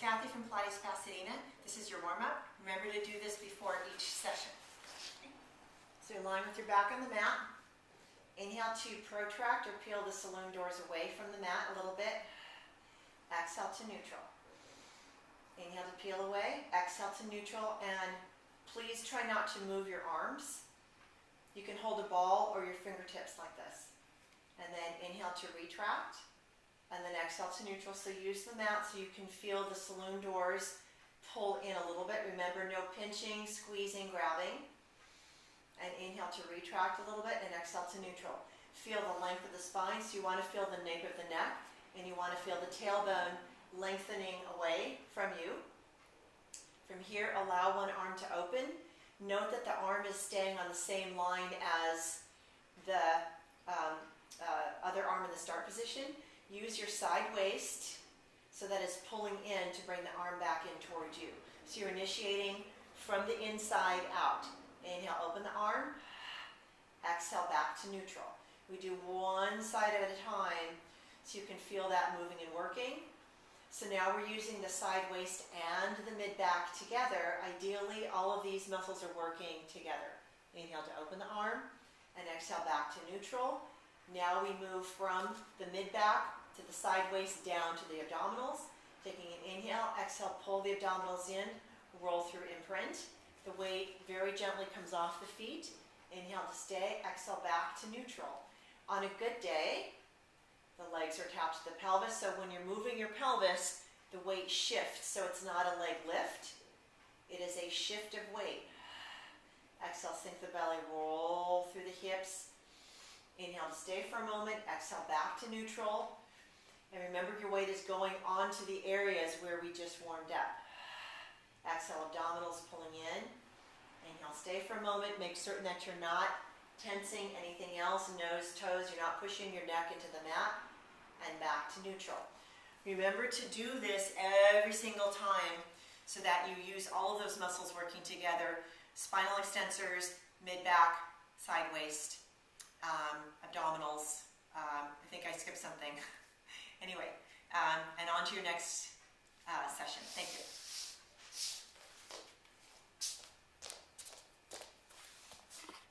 Kathy from Pilates Pasadena. This is your warm-up. Remember to do this before each session. So you're lying with your back on the mat. Inhale to protract or peel the saloon doors away from the mat a little bit. Exhale to neutral. Inhale to peel away, exhale to neutral, and please try not to move your arms. You can hold a ball or your fingertips like this. And then inhale to retract, and then exhale to neutral. So use the mat so you can feel the saloon doors pull in a little bit. Remember, no pinching, squeezing, grabbing. And inhale to retract a little bit, and exhale to neutral. Feel the length of the spine, so you want to feel the nape of the neck, and you want to feel the tailbone lengthening away from you. From here, allow one arm to open. Note that the arm is staying on the same line as the other arm in the start position. Use your side waist so that it's pulling in to bring the arm back in towards you. So you're initiating from the inside out. Inhale, open the arm. Exhale, back to neutral. We do one side at a time so you can feel that moving and working. So now we're using the side waist and the mid-back together. Ideally, all of these muscles are working together. Inhale to open the arm, and exhale back to neutral. Now we move from the mid-back to the side waist down to the abdominals. Taking an inhale, exhale, pull the abdominals in, roll through imprint. The weight very gently comes off the feet. Inhale to stay, exhale back to neutral. On a good day, the legs are tapped to the pelvis, so when you're moving your pelvis, the weight shifts, so it's not a leg lift. It is a shift of weight. Exhale, sink the belly, roll through the hips. Inhale to stay for a moment, exhale back to neutral. And remember, your weight is going onto the areas where we just warmed up. Exhale, abdominals pulling in. Inhale, stay for a moment, make certain that you're not tensing anything else, nose, toes, you're not pushing your neck into the mat, and back to neutral. Remember to do this every single time so that you use all of those muscles working together: spinal extensors, mid-back, side waist, abdominals. I think I skipped something. Anyway, and on to your next session. Thank you.